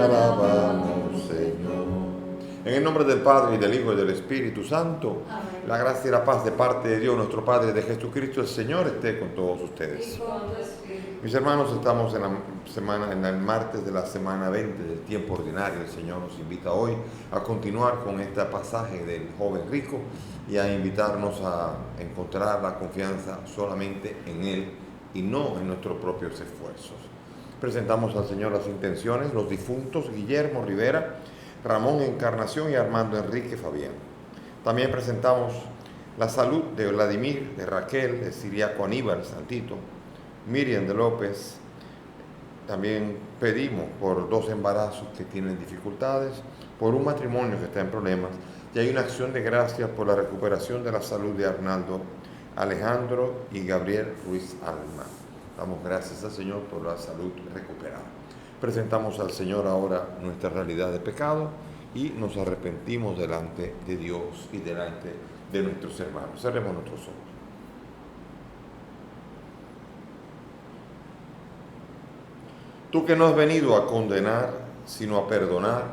alabamos, Señor. En el nombre del Padre, y del Hijo, y del Espíritu Santo, Amén. la gracia y la paz de parte de Dios, nuestro Padre, de Jesucristo, el Señor, esté con todos ustedes. Y con tu espíritu. Mis hermanos, estamos en el martes de la semana 20 del tiempo ordinario. El Señor nos invita hoy a continuar con este pasaje del joven rico y a invitarnos a encontrar la confianza solamente en Él y no en nuestros propios esfuerzos. Presentamos al Señor las intenciones, los difuntos Guillermo Rivera, Ramón Encarnación y Armando Enrique Fabián. También presentamos la salud de Vladimir, de Raquel, de Siriaco Aníbal, Santito, Miriam de López. También pedimos por 2 embarazos que tienen dificultades, por un matrimonio que está en problemas, y hay una acción de gracias por la recuperación de la salud de Arnaldo, Alejandro y Gabriel Ruiz Alma. Damos gracias al Señor por la salud recuperada. Presentamos al Señor ahora nuestra realidad de pecado y nos arrepentimos delante de Dios y delante de nuestros hermanos. Cerremos nuestros ojos. Tú que no has venido a condenar, sino a perdonar,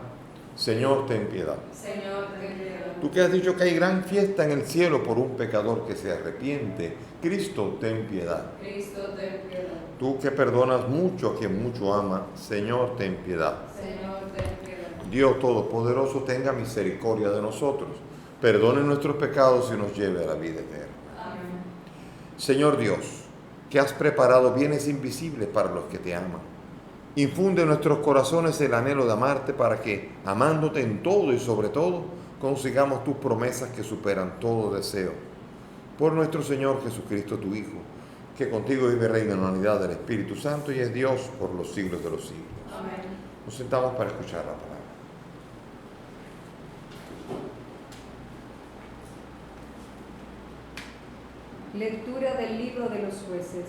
Señor, ten piedad. Señor, ten piedad. Tú que has dicho que hay gran fiesta en el cielo por un pecador que se arrepiente, Cristo, ten piedad. Cristo, ten piedad. Tú que perdonas mucho a quien mucho ama, Señor, ten piedad. Señor, ten piedad. Dios Todopoderoso, tenga misericordia de nosotros, perdone nuestros pecados y nos lleve a la vida eterna. Amén. Señor Dios, que has preparado bienes invisibles para los que te aman, infunde en nuestros corazones el anhelo de amarte para que, amándote en todo y sobre todo, consigamos tus promesas que superan todo deseo. Por nuestro Señor Jesucristo, tu Hijo, que contigo vive y reina en la unidad del Espíritu Santo y es Dios por los siglos de los siglos. Amén. Nos sentamos para escuchar la palabra. Lectura del libro de los jueces.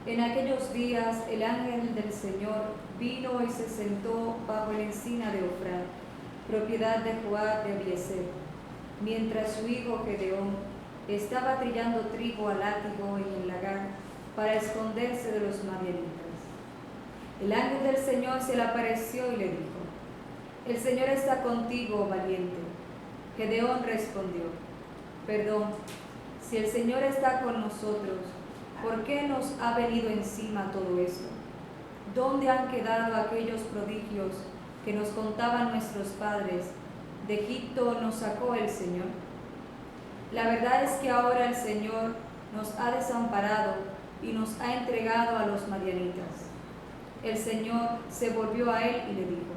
En aquellos días el ángel del Señor vino y se sentó bajo la encina de Ofrá, propiedad de Joab de Abiezer, mientras su hijo Gedeón estaba trillando trigo al látigo en el lagar para esconderse de los madianitas. El ángel del Señor se le apareció y le dijo: El Señor está contigo, valiente. Gedeón respondió: Perdón, si el Señor está con nosotros, ¿por qué nos ha venido encima todo esto? ¿Dónde han quedado aquellos prodigios que nos contaban nuestros padres? De Egipto nos sacó el Señor. La verdad es que ahora el Señor nos ha desamparado y nos ha entregado a los madianitas. El Señor se volvió a él y le dijo: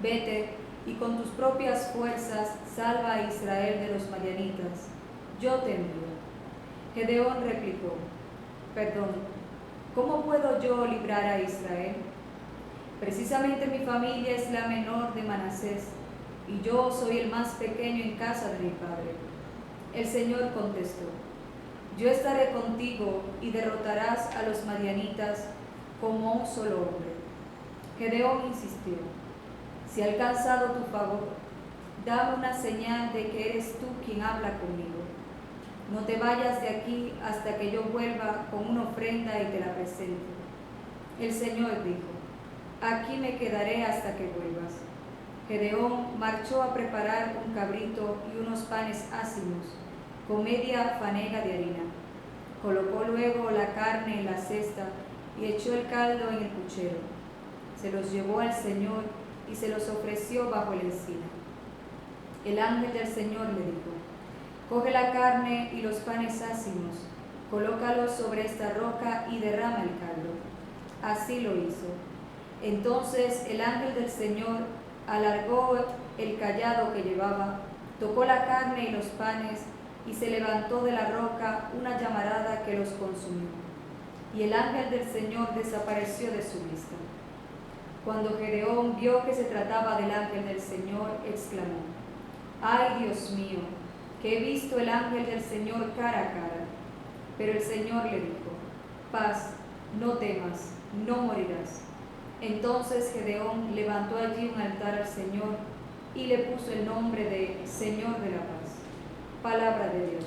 Vete y con tus propias fuerzas salva a Israel de los madianitas. Yo te envío. Gedeón replicó: Perdón, ¿cómo puedo yo librar a Israel? Precisamente mi familia es la menor de Manasés, y yo soy el más pequeño en casa de mi padre. El Señor contestó: Yo estaré contigo y derrotarás a los madianitas como un solo hombre. Gedeón insistió: Si he alcanzado tu favor, dame una señal de que eres tú quien habla conmigo. No te vayas de aquí hasta que yo vuelva con una ofrenda y te la presente. El Señor dijo: Aquí me quedaré hasta que vuelvas. Gedeón marchó a preparar un cabrito y unos panes ácimos, con media fanega de harina. Colocó luego la carne en la cesta y echó el caldo en el puchero. Se los llevó al Señor y se los ofreció bajo la encina. El ángel del Señor le dijo: Coge la carne y los panes ácimos, colócalos sobre esta roca y derrama el caldo. Así lo hizo. Entonces el ángel del Señor alargó el cayado que llevaba, tocó la carne y los panes, y se levantó de la roca una llamarada que los consumió. Y el ángel del Señor desapareció de su vista. Cuando Gedeón vio que se trataba del ángel del Señor, exclamó: ¡Ay, Dios mío, que he visto el ángel del Señor cara a cara! Pero el Señor le dijo: Paz, no temas, no morirás. Entonces Gedeón levantó allí un altar al Señor y le puso el nombre de Señor de la Paz. Palabra de Dios.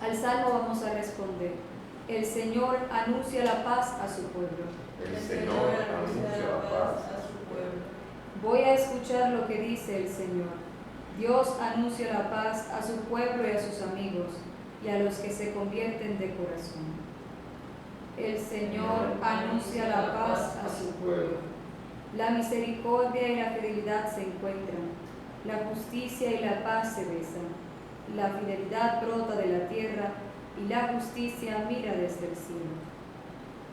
Al salmo vamos a responder: El Señor anuncia la paz a su pueblo. El Señor anuncia la paz a su pueblo. Voy a escuchar lo que dice el Señor. Dios anuncia la paz a su pueblo y a sus amigos, y a los que se convierten de corazón. El Señor anuncia la paz a su pueblo. La misericordia y la fidelidad se encuentran. La justicia y la paz se besan. La fidelidad brota de la tierra y la justicia mira desde el cielo.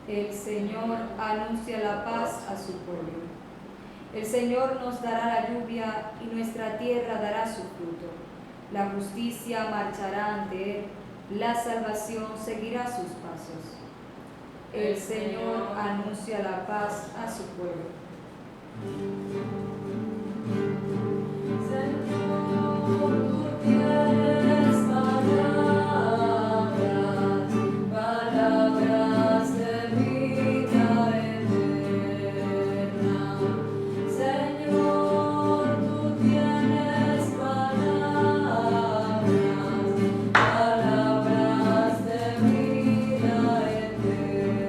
El Señor anuncia la paz a su pueblo. El Señor nos dará la lluvia y nuestra tierra dará su fruto. La justicia marchará ante él, la salvación seguirá sus pasos. El Señor anuncia la paz a su pueblo. Señor, tú tienes palabras de vida eterna. Señor, tú tienes palabras de vida eterna.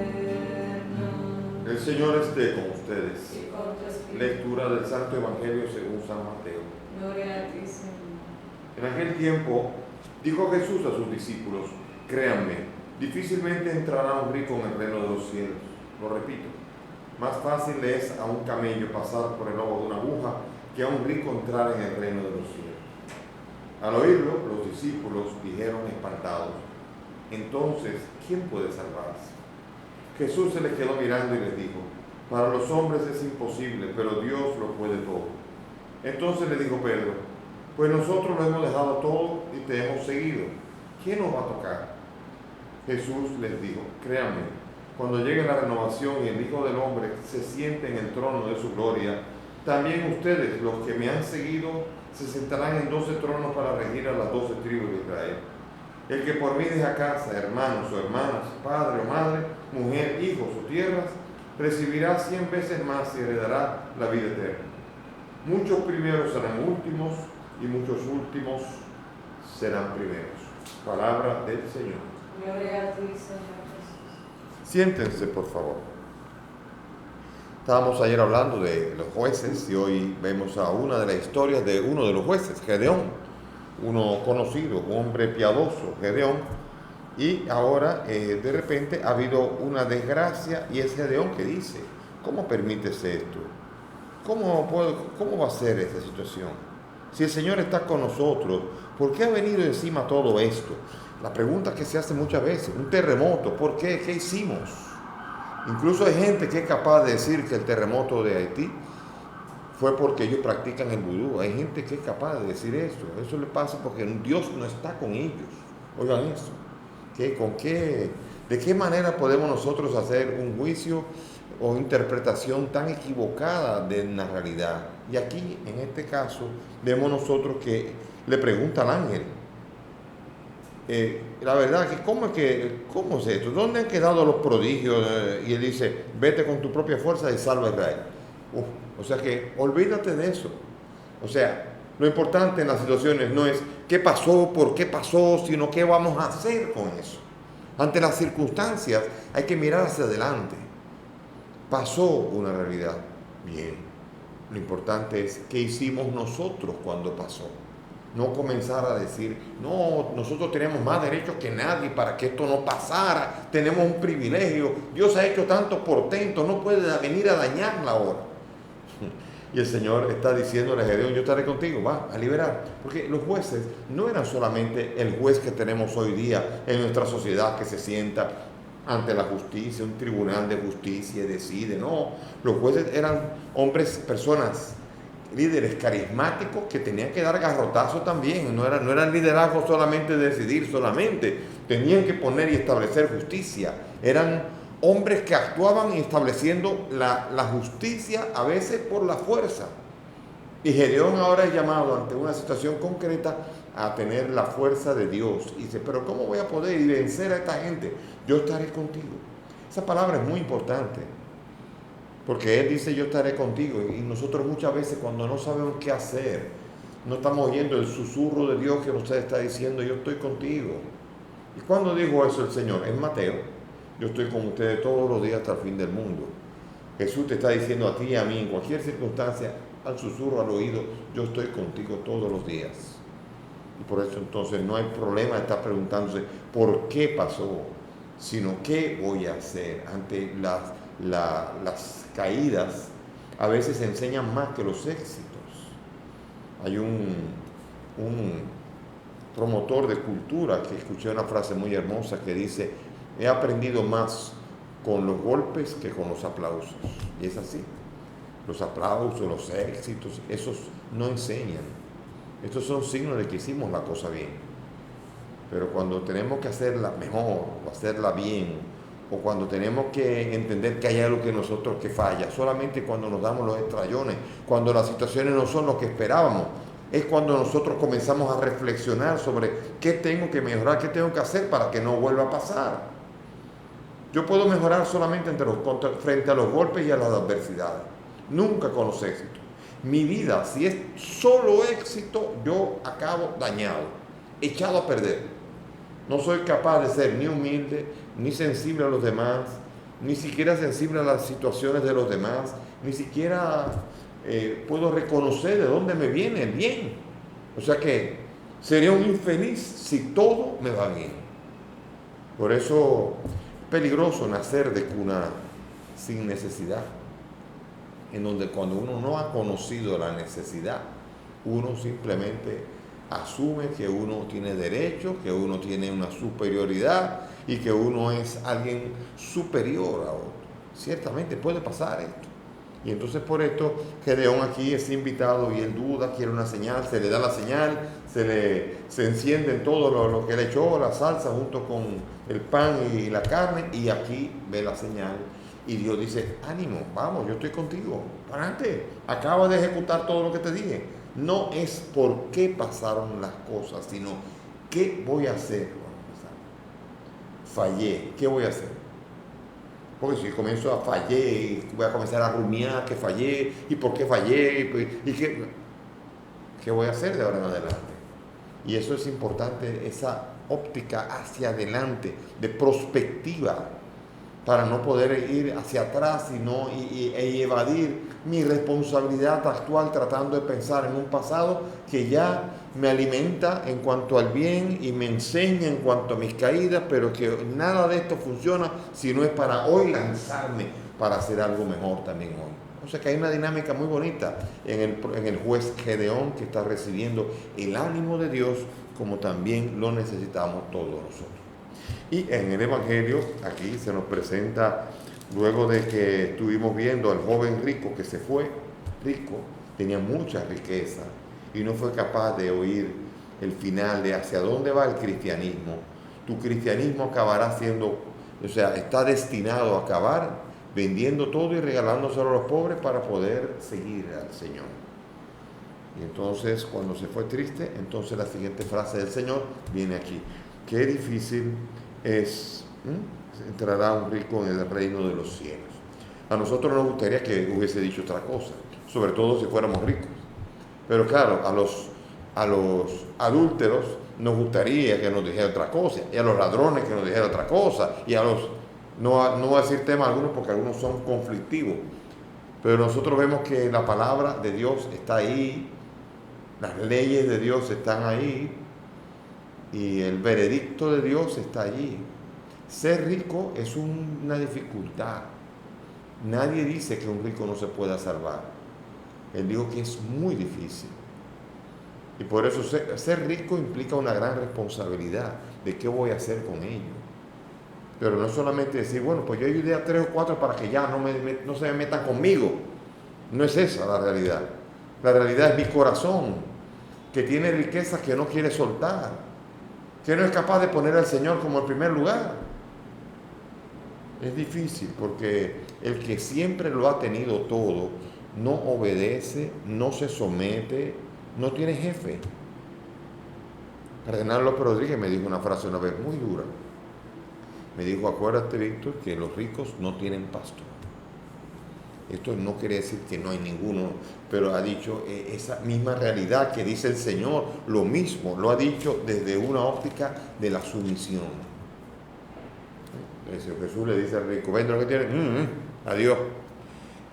El Señor esté con ustedes. Y con tu espíritu. Lectura del Santo Evangelio según San Mateo. Gloria a ti, Señor. En aquel tiempo dijo Jesús a sus discípulos: créanme, difícilmente entrará un rico en el reino de los cielos. Lo repito, más fácil le es a un camello pasar por el ojo de una aguja que a un rico entrar en el reino de los cielos. Al oírlo, los discípulos dijeron espantados: entonces, ¿quién puede salvarse? Jesús se les quedó mirando y les dijo: para los hombres es imposible, pero Dios lo puede todo. Entonces le dijo Pedro: pues nosotros lo hemos dejado todo y te hemos seguido. ¿Quién nos va a tocar? Jesús les dijo: créanme, cuando llegue la renovación y el Hijo del Hombre se siente en el trono de su gloria, también ustedes, los que me han seguido, se sentarán en 12 tronos para regir a las 12 tribus de Israel. El que por mí deja casa, hermanos o hermanas, padre o madre, mujer, hijos o tierras, recibirá 100 veces más y heredará la vida eterna. Muchos primeros serán últimos y muchos últimos serán primeros. Palabra del Señor. Gloria a ti, Señor Jesús. Siéntense, por favor. Estábamos ayer hablando de los jueces y hoy vemos a una de las historias de uno de los jueces, Gedeón, uno conocido, un hombre piadoso, Gedeón, y ahora de repente ha habido una desgracia y es Gedeón que dice: ¿cómo permites esto? ¿Cómo va a ser esta situación? Si el Señor está con nosotros, ¿por qué ha venido encima todo esto? La pregunta que se hace muchas veces: un terremoto, ¿por qué? ¿Qué hicimos? Incluso hay gente que es capaz de decir que el terremoto de Haití fue porque ellos practican el vudú. Hay gente que es capaz de decir eso. Eso le pasa porque Dios no está con ellos. Oigan eso. ¿De qué manera podemos nosotros hacer un juicio o interpretación tan equivocada de una realidad? Y aquí, en este caso, vemos nosotros que le pregunta al ángel, la verdad, ¿cómo es esto? ¿Dónde han quedado los prodigios? Y él dice: vete con tu propia fuerza y salva a Israel. O sea que olvídate de eso. O sea, lo importante en las situaciones no es qué pasó, por qué pasó, sino qué vamos a hacer con eso. Ante las circunstancias hay que mirar hacia adelante. Pasó una realidad. Bien. Lo importante es qué hicimos nosotros cuando pasó. No comenzar a decir: no, nosotros tenemos más derechos que nadie para que esto no pasara. Tenemos un privilegio. Dios ha hecho tantos portentos, no puede venir a dañarla ahora. Y el Señor está diciéndole a Gedeón: yo estaré contigo, va a liberar. Porque los jueces no eran solamente el juez que tenemos hoy día en nuestra sociedad, que se sienta ante la justicia, un tribunal de justicia y decide. No, los jueces eran hombres, personas, líderes carismáticos que tenían que dar garrotazo también. No eran liderazgo solamente de decidir solamente, tenían que poner y establecer justicia. Eran hombres que actuaban estableciendo la justicia, a veces por la fuerza. Y Gedeón ahora es llamado ante una situación concreta a tener la fuerza de Dios. Y dice: pero ¿cómo voy a poder vencer a esta gente? Yo estaré contigo. Esa palabra es muy importante, porque Él dice: yo estaré contigo. Y nosotros muchas veces, cuando no sabemos qué hacer, no estamos oyendo el susurro de Dios que nos está diciendo: yo estoy contigo. ¿Y cuándo dijo eso el Señor? En Mateo. Yo estoy con ustedes todos los días hasta el fin del mundo. Jesús te está diciendo a ti y a mí, en cualquier circunstancia, al susurro, al oído, yo estoy contigo todos los días. Y por eso entonces no hay problema de estar preguntándose por qué pasó, sino qué voy a hacer ante las caídas. A veces se enseñan más que los éxitos. Hay un promotor de cultura que escuché una frase muy hermosa que dice: he aprendido más con los golpes que con los aplausos. Y es así. Los aplausos, los éxitos, esos no enseñan. Estos son signos de que hicimos la cosa bien. Pero cuando tenemos que hacerla mejor o hacerla bien, o cuando tenemos que entender que hay algo que nosotros que falla, solamente cuando nos damos los estrellones, cuando las situaciones no son lo que esperábamos, es cuando nosotros comenzamos a reflexionar sobre qué tengo que mejorar, qué tengo que hacer para que no vuelva a pasar. Yo puedo mejorar solamente frente a los golpes y a las adversidades, nunca con los éxitos. Mi vida, si es solo éxito, yo acabo dañado, echado a perder. No soy capaz de ser ni humilde, ni sensible a los demás, ni siquiera sensible a las situaciones de los demás, ni siquiera puedo reconocer de dónde me viene el bien. O sea que sería un infeliz si todo me va bien. Por eso es peligroso nacer de cuna sin necesidad, en donde cuando uno no ha conocido la necesidad, uno simplemente asume que uno tiene derecho, que uno tiene una superioridad y que uno es alguien superior a otro. Ciertamente puede pasar esto. Y entonces por esto Gedeón aquí es invitado y él duda, quiere una señal, se le da la señal, se enciende en todo lo que le echó, la salsa junto con el pan y la carne, y aquí ve la señal. Y Dios dice: ánimo, vamos, yo estoy contigo, para adelante, acaba de ejecutar todo lo que te dije. No es por qué pasaron las cosas, sino qué voy a hacer. Fallé, ¿qué voy a hacer? Porque si comienzo a fallé, voy a comenzar a rumiar que fallé, y por qué fallé, y qué voy a hacer de ahora en adelante. Y eso es importante, esa óptica hacia adelante, de prospectiva, para no poder ir hacia atrás y evadir mi responsabilidad actual tratando de pensar en un pasado que ya me alimenta en cuanto al bien y me enseña en cuanto a mis caídas, pero que nada de esto funciona si no es para hoy lanzarme para hacer algo mejor también hoy. O sea que hay una dinámica muy bonita en el juez Gedeón, que está recibiendo el ánimo de Dios como también lo necesitamos todos nosotros. Y en el Evangelio, aquí se nos presenta, luego de que estuvimos viendo al joven rico que se fue, rico, tenía mucha riqueza y no fue capaz de oír el final de hacia dónde va el cristianismo. Tu cristianismo acabará siendo, o sea, está destinado a acabar vendiendo todo y regalándoselo a los pobres para poder seguir al Señor. Y entonces, cuando se fue triste, entonces la siguiente frase del Señor viene aquí: qué difícil es entrará un rico en el reino de los cielos. A nosotros nos gustaría que hubiese dicho otra cosa, sobre todo si fuéramos ricos. Pero claro, a los adúlteros nos gustaría que nos dijera otra cosa, y a los ladrones que nos dijera otra cosa, y a los, no voy a decir temas algunos porque algunos son conflictivos, pero nosotros vemos que la palabra de Dios está ahí, las leyes de Dios están ahí, y el veredicto de Dios está allí. Ser rico es una dificultad. Nadie dice que un rico no se pueda salvar. Él dijo que es muy difícil. Y por eso ser rico implica una gran responsabilidad de qué voy a hacer con ello. Pero no solamente decir, bueno, pues yo ayudé a 3 o 4 para que ya no se me metan conmigo. No es esa la realidad. La realidad es mi corazón, que tiene riquezas que no quiere soltar, que no es capaz de poner al Señor como el primer lugar. Es difícil porque el que siempre lo ha tenido todo no obedece, no se somete, no tiene jefe. Cardenal López Rodríguez me dijo una frase una vez muy dura. Me dijo: acuérdate, Víctor, que los ricos no tienen pastor. Esto no quiere decir que no hay ninguno, pero ha dicho esa misma realidad que dice el Señor, lo mismo, lo ha dicho desde una óptica de la sumisión. El Señor Jesús le dice al rico, vende lo que tienes, adiós.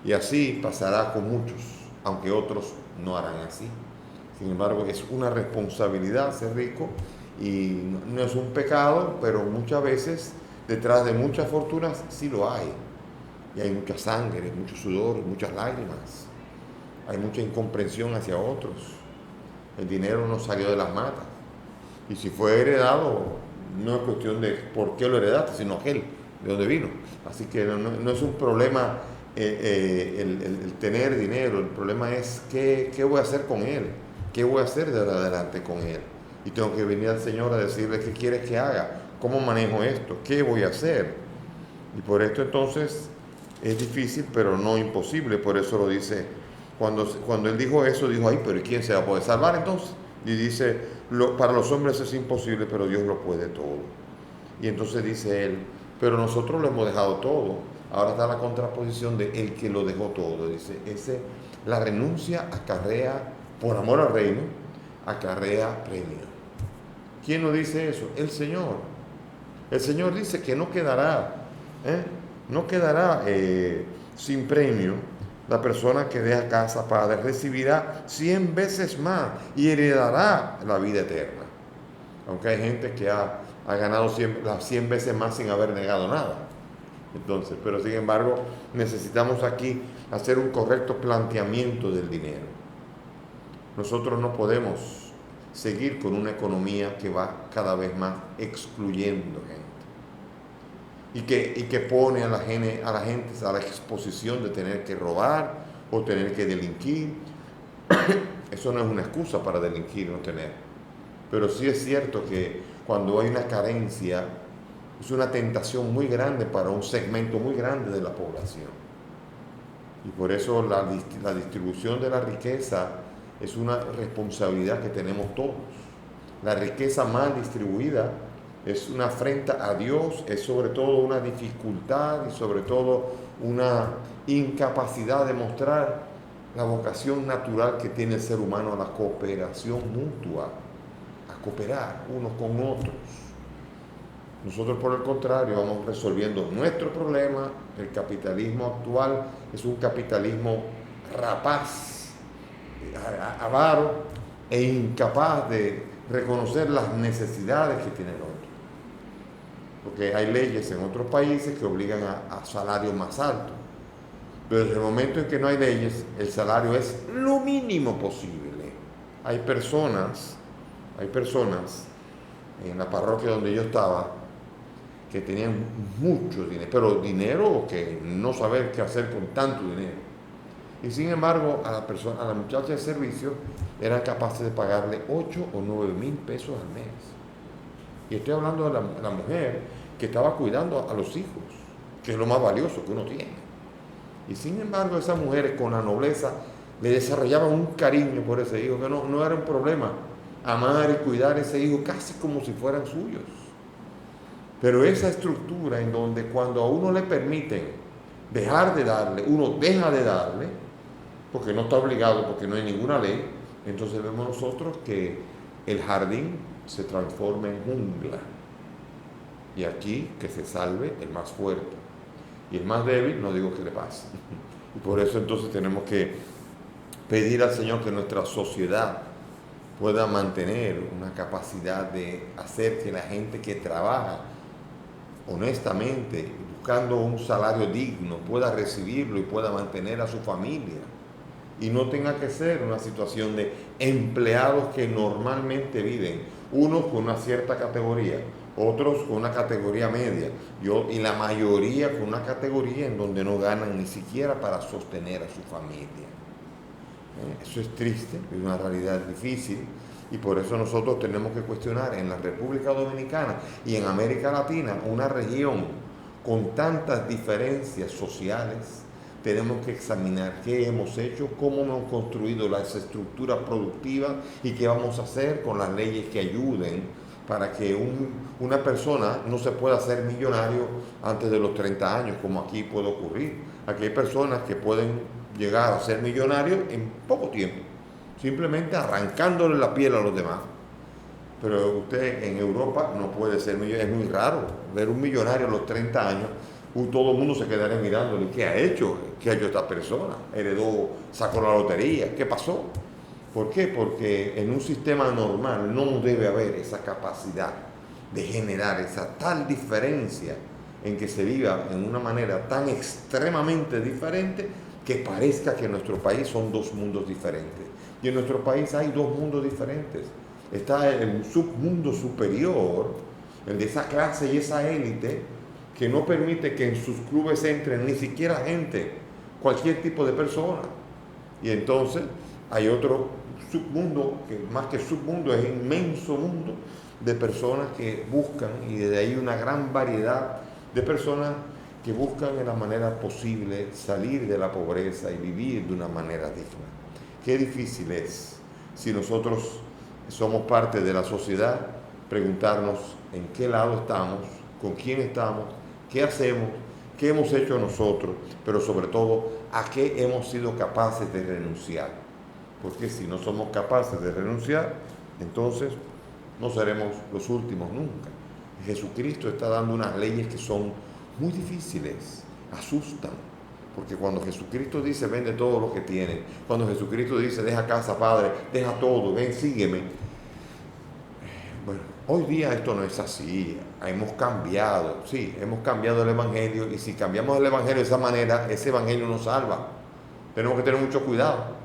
Y así pasará con muchos, aunque otros no harán así. Sin embargo, es una responsabilidad ser rico y no es un pecado, pero muchas veces detrás de muchas fortunas sí lo hay. Y hay mucha sangre, mucho sudor, muchas lágrimas. Hay mucha incomprensión hacia otros. El dinero no salió de las matas. Y si fue heredado, no es cuestión de por qué lo heredaste, sino aquel, de dónde vino. Así que no es un problema el tener dinero, el problema es qué voy a hacer con él, qué voy a hacer de ahora adelante con él. Y tengo que venir al Señor a decirle qué quieres que haga, cómo manejo esto, qué voy a hacer. Y por esto entonces es difícil, pero no imposible. Por eso lo dice, cuando él dijo eso, dijo, ay, pero ¿y quién se va a poder salvar entonces? Y dice, para los hombres es imposible, pero Dios lo puede todo. Y entonces dice él, pero nosotros lo hemos dejado todo. Ahora está la contraposición de el que lo dejó todo. Dice, la renuncia acarrea, por amor al reino, acarrea premio. ¿Quién nos dice eso? El Señor. El Señor dice que no quedará sin premio la persona que deja casa, padre, recibirá 100 veces más y heredará la vida eterna. Aunque hay gente que ha ganado 100 veces más sin haber negado nada. Entonces, pero sin embargo, necesitamos aquí hacer un correcto planteamiento del dinero. Nosotros no podemos seguir con una economía que va cada vez más excluyendo gente. Y que pone a la gente a la exposición de tener que robar o tener que delinquir. Eso no es una excusa para delinquir o no tener. Pero sí es cierto que cuando hay una carencia, es una tentación muy grande para un segmento muy grande de la población. Y por eso la distribución de la riqueza es una responsabilidad que tenemos todos. La riqueza mal distribuida es una afrenta a Dios, es sobre todo una dificultad y sobre todo una incapacidad de mostrar la vocación natural que tiene el ser humano a la cooperación mutua, a cooperar unos con otros. Nosotros, por el contrario, vamos resolviendo nuestro problema. El capitalismo actual es un capitalismo rapaz, avaro e incapaz de reconocer las necesidades que tiene el otro. Porque hay leyes en otros países que obligan a salarios más altos. Pero desde el momento en que no hay leyes, el salario es lo mínimo posible. Hay personas en la parroquia donde yo estaba que tenían mucho dinero, pero dinero que no saber qué hacer con tanto dinero. Y sin embargo, a la muchacha de servicio eran capaces de pagarle 8 o 9 mil pesos al mes. Y estoy hablando de la mujer que estaba cuidando a los hijos, que es lo más valioso que uno tiene. Y sin embargo, esas mujeres con la nobleza le desarrollaban un cariño por ese hijo, que no era un problema amar y cuidar a ese hijo casi como si fueran suyos. Pero esa estructura en donde cuando a uno le permiten dejar de darle, uno deja de darle, porque no está obligado, porque no hay ninguna ley, entonces vemos nosotros que el jardín se transforma en jungla. Y aquí que se salve el más fuerte. Y el más débil, no digo que le pase. Y por eso entonces tenemos que pedir al Señor que nuestra sociedad pueda mantener una capacidad de hacer que la gente que trabaja honestamente, buscando un salario digno, pueda recibirlo y pueda mantener a su familia. Y no tenga que ser una situación de empleados que normalmente viven, unos con una cierta categoría, otros con una categoría media, y la mayoría con una categoría en donde no ganan ni siquiera para sostener a su familia. Eso es triste, es una realidad difícil. Y por eso nosotros tenemos que cuestionar en la República Dominicana y en América Latina, una región con tantas diferencias sociales, tenemos que examinar qué hemos hecho, cómo hemos construido las estructuras productivas y qué vamos a hacer con las leyes que ayuden para que una persona no se pueda hacer millonario antes de los 30 años, como aquí puede ocurrir. Aquí hay personas que pueden llegar a ser millonarios en poco tiempo, simplemente arrancándole la piel a los demás. Pero usted en Europa no puede ser millonario, es muy raro ver un millonario a los 30 años, todo el mundo se quedaría mirándole, ¿qué ha hecho? ¿Qué ha hecho esta persona? ¿Heredó, sacó la lotería? ¿Qué pasó? ¿Por qué? Porque en un sistema normal no debe haber esa capacidad de generar esa tal diferencia en que se viva en una manera tan extremadamente diferente que parezca que en nuestro país son dos mundos diferentes. Y en nuestro país hay dos mundos diferentes. Está el submundo superior, el de esa clase y esa élite, que no permite que en sus clubes entren ni siquiera gente, cualquier tipo de persona. Y entonces hay otro submundo, que más que submundo es inmenso mundo de personas que buscan, y de ahí una gran variedad de personas que buscan en la manera posible salir de la pobreza y vivir de una manera digna. Qué difícil es, si nosotros somos parte de la sociedad, preguntarnos en qué lado estamos, con quién estamos, qué hacemos, qué hemos hecho nosotros, pero sobre todo a qué hemos sido capaces de renunciar. Porque si no somos capaces de renunciar, entonces no seremos los últimos nunca. Jesucristo está dando unas leyes que son muy difíciles, asustan. Porque cuando Jesucristo dice, vende todo lo que tienes, cuando Jesucristo dice, deja casa, padre, deja todo, ven, sígueme. Bueno, hoy día esto no es así, hemos cambiado, sí, hemos cambiado el Evangelio, y si cambiamos el Evangelio de esa manera, ese Evangelio nos salva. Tenemos que tener mucho cuidado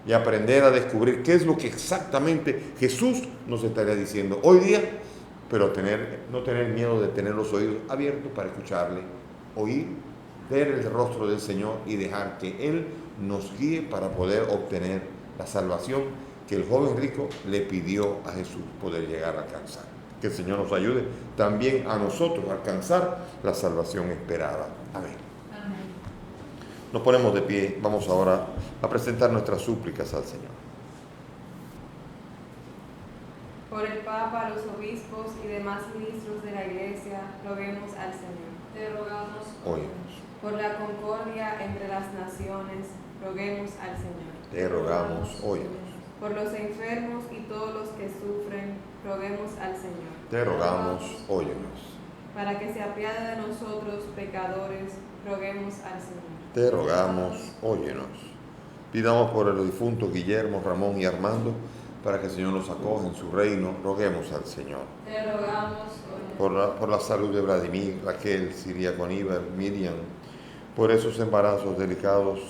y aprender a descubrir qué es lo que exactamente Jesús nos estaría diciendo hoy día, pero no tener miedo de tener los oídos abiertos para escucharle, oír, ver el rostro del Señor y dejar que Él nos guíe para poder obtener la salvación que el joven rico le pidió a Jesús poder llegar a alcanzar. Que el Señor nos ayude también a nosotros a alcanzar la salvación esperada. Amén. Amén. Nos ponemos de pie, vamos ahora a presentar nuestras súplicas al Señor. Por el Papa, los obispos y demás ministros de la Iglesia, roguemos al Señor. Te rogamos, Óyenos. Por la concordia entre las naciones, roguemos al Señor. Te rogamos, óyenos. Por los enfermos y todos los que sufren, roguemos al Señor. Te rogamos, óyenos. Para que se apiade de nosotros, pecadores, roguemos al Señor. Te rogamos, óyenos. Pidamos por el difunto Guillermo, Ramón y Armando, para que el Señor los acoja en su reino, roguemos al Señor. te rogamos, Por la salud de Vladimir, Raquel, Siria con Iber, Miriam, por esos embarazos delicados,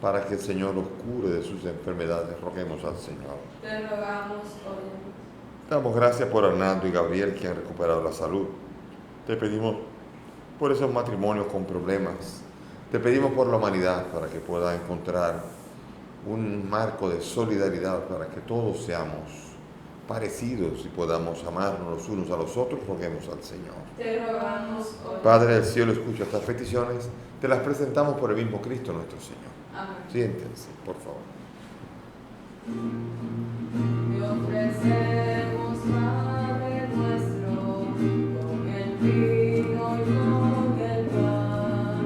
para que el Señor los cure de sus enfermedades, roguemos al Señor. te rogamos, óyenos. Damos gracias por Hernando y Gabriel, que han recuperado la salud. Te pedimos por esos matrimonios con problemas. Te pedimos por la humanidad, para que pueda encontrar un marco de solidaridad, para que todos seamos parecidos y podamos amarnos los unos a los otros, roguemos al Señor. Te rogamos, óyenos. Padre del cielo, escucha estas peticiones, te las presentamos por el mismo Cristo nuestro Señor. Amén. Siéntense, por favor. Te ofrecemos, Padre nuestro, con el vino y con el pan,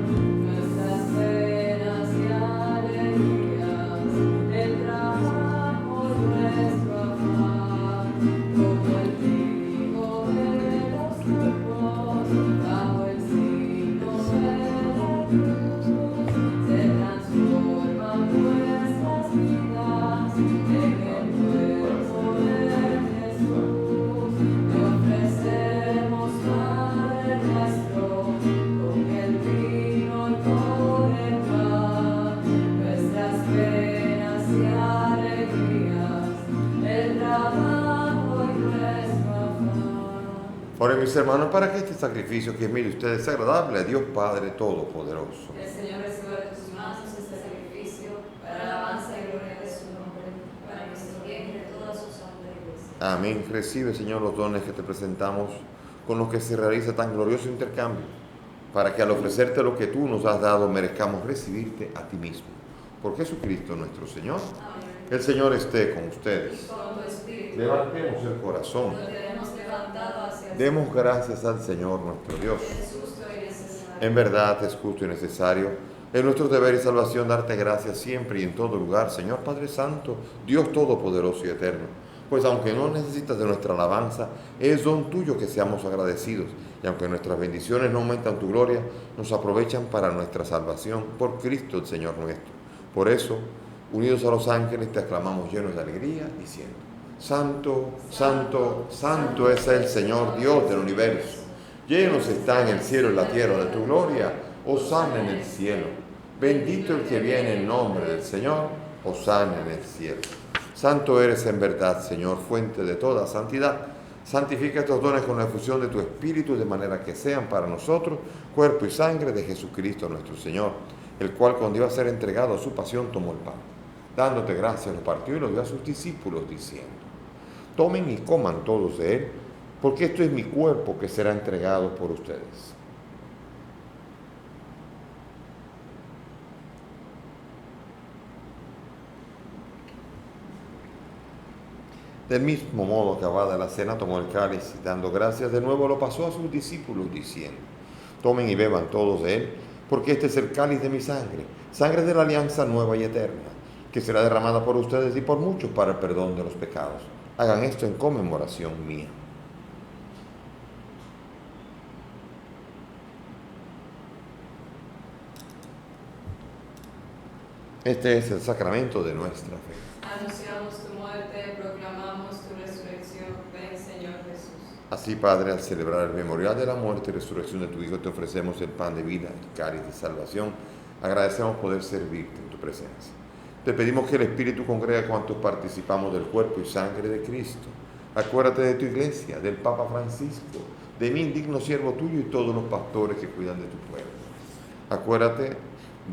nuestras penas y alegrías, el trabajo y nuestro afán, como el trigo de los campos, bajo el signo de la cruz, se transforman nuestras vidas en el cuerpo de Jesús. Te ofrecemos, Padre nuestro, con el vino y con el pan, nuestras penas y alegrías, el trabajo y nuestro afán. Oren mis hermanos, para que este sacrificio que es mío de ustedes sea agradable a Dios Padre Todopoderoso. El Señor reciba de tus manos este sacrificio para la alabanza y gloria de su nombre, para nuestro bien y de toda su santa iglesia. Amén. Recibe, Señor, los dones que te presentamos, con los que se realiza tan glorioso intercambio, para que al ofrecerte lo que tú nos has dado, merezcamos recibirte a ti mismo. Por Jesucristo nuestro Señor. Amén. El Señor esté con Y ustedes. con tu espíritu, Levantemos el corazón. lo tenemos levantado hacia el Demos gracias al Señor nuestro Dios. Señor. Es justo y necesario. En verdad es justo y necesario, en nuestro deber y salvación, darte gracias siempre y en todo lugar, Señor Padre Santo, Dios Todopoderoso y Eterno, pues aunque no necesitas de nuestra alabanza, es don tuyo que seamos agradecidos, y aunque nuestras bendiciones no aumentan tu gloria, nos aprovechan para nuestra salvación por Cristo el Señor nuestro. Por eso, unidos a los ángeles, te aclamamos llenos de alegría, diciendo: Santo, santo, santo es el Señor Dios del universo. Llenos está en el cielo y la tierra de tu gloria. Hosana en el cielo. Bendito el que viene en nombre del Señor. Hosana en el cielo. Santo eres en verdad, Señor, fuente de toda santidad. Santifica estos dones con la efusión de tu Espíritu, de manera que sean para nosotros cuerpo y sangre de Jesucristo nuestro Señor, el cual, cuando iba a ser entregado a su pasión, tomó el pan. Dándote gracias, lo partió y lo dio a sus discípulos, diciendo: Tomen y coman todos de él, porque esto es mi cuerpo que será entregado por ustedes. Del mismo modo, acabada la cena, tomó el cáliz y, dando gracias de nuevo, lo pasó a sus discípulos, diciendo: Tomen y beban todos de él, porque este es el cáliz de mi sangre, sangre de la alianza nueva y eterna, que será derramada por ustedes y por muchos para el perdón de los pecados. Hagan esto en conmemoración mía. Este es el sacramento de nuestra fe. Anunciamos tu muerte, proclamamos tu resurrección. Ven, Señor Jesús. Así, Padre, al celebrar el memorial de la muerte y resurrección de tu Hijo, te ofrecemos el pan de vida, el cáliz de salvación. Agradecemos poder servirte en tu presencia. Te pedimos que el Espíritu congregue a cuantos participamos del cuerpo y sangre de Cristo. Acuérdate de tu iglesia, del Papa Francisco, de mi indigno siervo tuyo y todos los pastores que cuidan de tu pueblo. Acuérdate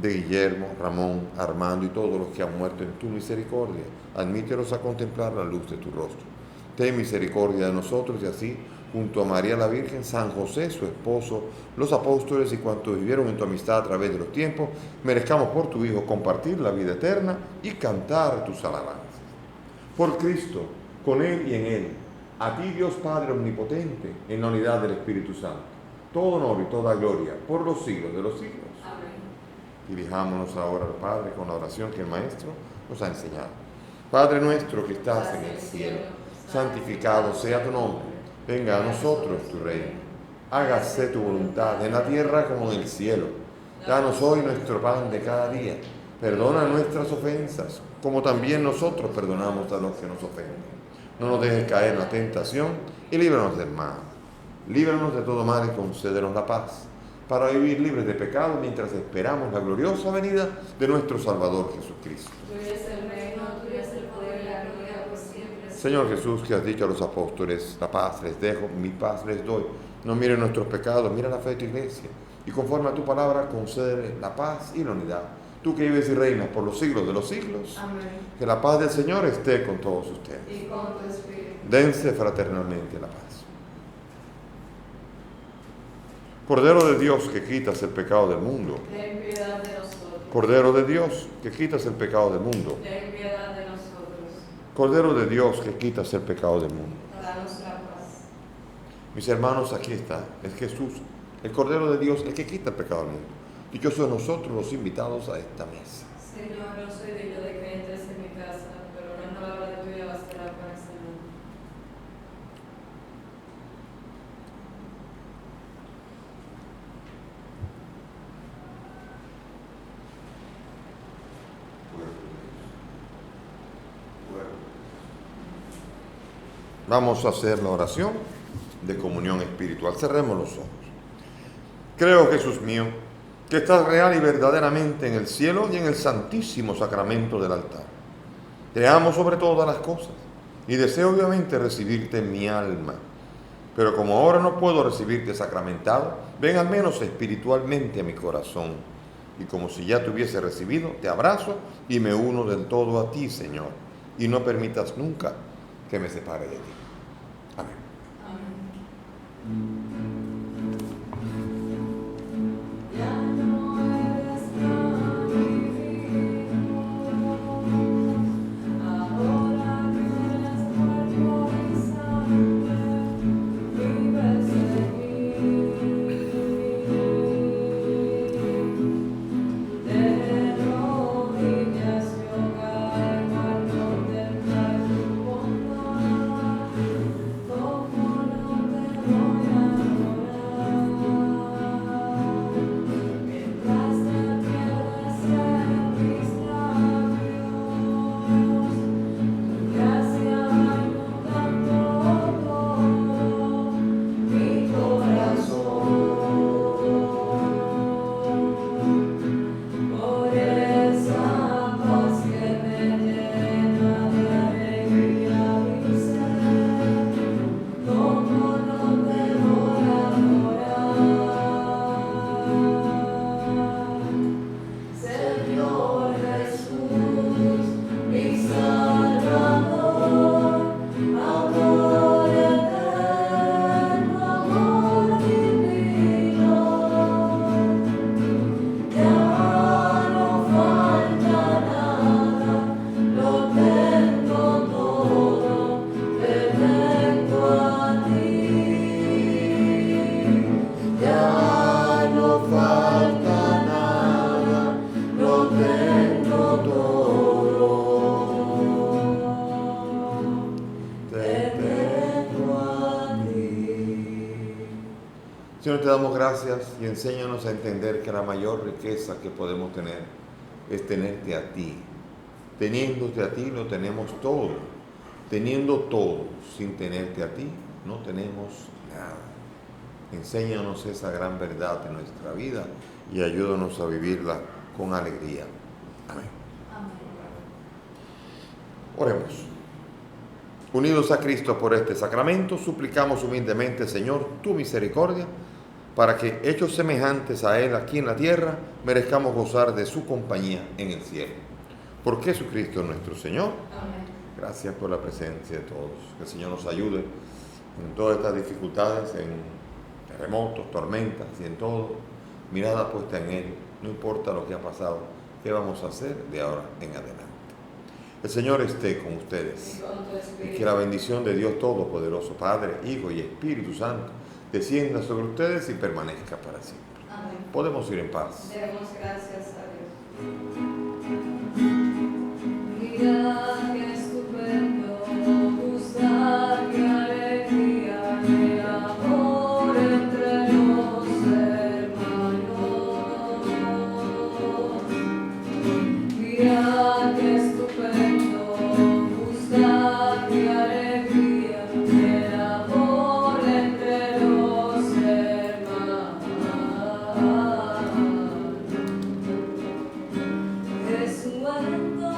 de Guillermo, Ramón, Armando y todos los que han muerto en tu misericordia. Admítelos a contemplar la luz de tu rostro. Ten misericordia de nosotros y así, junto a María la Virgen, San José, su esposo, los apóstoles y cuantos vivieron en tu amistad a través de los tiempos, merezcamos por tu Hijo compartir la vida eterna y cantar tus alabanzas. Por Cristo, con Él y en Él, a ti, Dios Padre omnipotente, en la unidad del Espíritu Santo, todo honor y toda gloria por los siglos de los siglos. Dirijámonos ahora al Padre con la oración que el Maestro nos ha enseñado. Padre nuestro que estás en el cielo, santificado sea tu nombre. Venga a nosotros tu reino. Hágase tu voluntad en la tierra como en el cielo. Danos hoy nuestro pan de cada día. Perdona nuestras ofensas, como también nosotros perdonamos a los que nos ofenden. No nos dejes caer en la tentación y líbranos del mal. Líbranos de todo mal y concédenos la paz, para vivir libres de pecado mientras esperamos la gloriosa venida de nuestro Salvador Jesucristo. Tuyo es el reino, tuyo es el poder y la gloria por siempre. Señor Jesús, que has dicho a los apóstoles: la paz les dejo, mi paz les doy. No miren nuestros pecados, mira la fe de tu iglesia. Y conforme a tu palabra, concédele la paz y la unidad. Tú que vives y reinas por los siglos de los siglos. Amén. Que la paz del Señor esté con todos ustedes. Y con tu espíritu. Dense fraternalmente la paz. Cordero de Dios, que quitas el pecado del mundo. Ten piedad de nosotros. Cordero de Dios, que quitas el pecado del mundo. Ten piedad de nosotros. Cordero de Dios, que quitas el pecado del mundo. Danos la paz. Mis hermanos, aquí está, es Jesús, el Cordero de Dios, el que quita el pecado del mundo. Dichosos nosotros los invitados a esta mesa. Señor, no soy digno de que entres en mi casa, pero una palabra tuya bastará para sanar. Vamos a hacer la oración de comunión espiritual. Cerremos los ojos. Creo, Jesús mío, que estás real y verdaderamente en el cielo y en el santísimo sacramento del altar. Te amo sobre todas las cosas y deseo obviamente recibirte en mi alma. Pero como ahora no puedo recibirte sacramentado, ven al menos espiritualmente a mi corazón. Y como si ya te hubiese recibido, te abrazo y me uno del todo a ti, Señor. Y no permitas nunca que me separe de ti. Amén. Amén. Ya no eres divino, ahora tienes cuerpo y sangre, vives en mí. De rodillas yo caigo al contemplar tu bondad. damos gracias y enséñanos a entender que la mayor riqueza que podemos tener es tenerte a ti. Teniéndote a ti lo tenemos todo. Teniendo todo sin tenerte a ti no tenemos nada. Enséñanos esa gran verdad de nuestra vida y ayúdanos a vivirla con alegría. Amén. Oremos. Unidos a Cristo por este sacramento, suplicamos humildemente, Señor, tu misericordia, para que, hechos semejantes a Él aquí en la tierra, merezcamos gozar de su compañía en el cielo. Por Jesucristo nuestro Señor. Amén. Gracias por la presencia de todos. Que el Señor nos ayude en todas estas dificultades, en terremotos, tormentas y en todo. Mirada puesta en Él, no importa lo que ha pasado, ¿qué vamos a hacer de ahora en adelante? El Señor esté con ustedes. Y que la bendición de Dios Todopoderoso, Padre, Hijo y Espíritu Santo, descienda sobre ustedes y permanezca para siempre. Amén. Podemos ir en paz. Demos gracias a Dios. Mirad qué estupendo, gustad qué alegría, qué amor entre los hermanos. Mirad qué estupendo, gustad qué alegría, qué amor entre los hermanos. Es un momento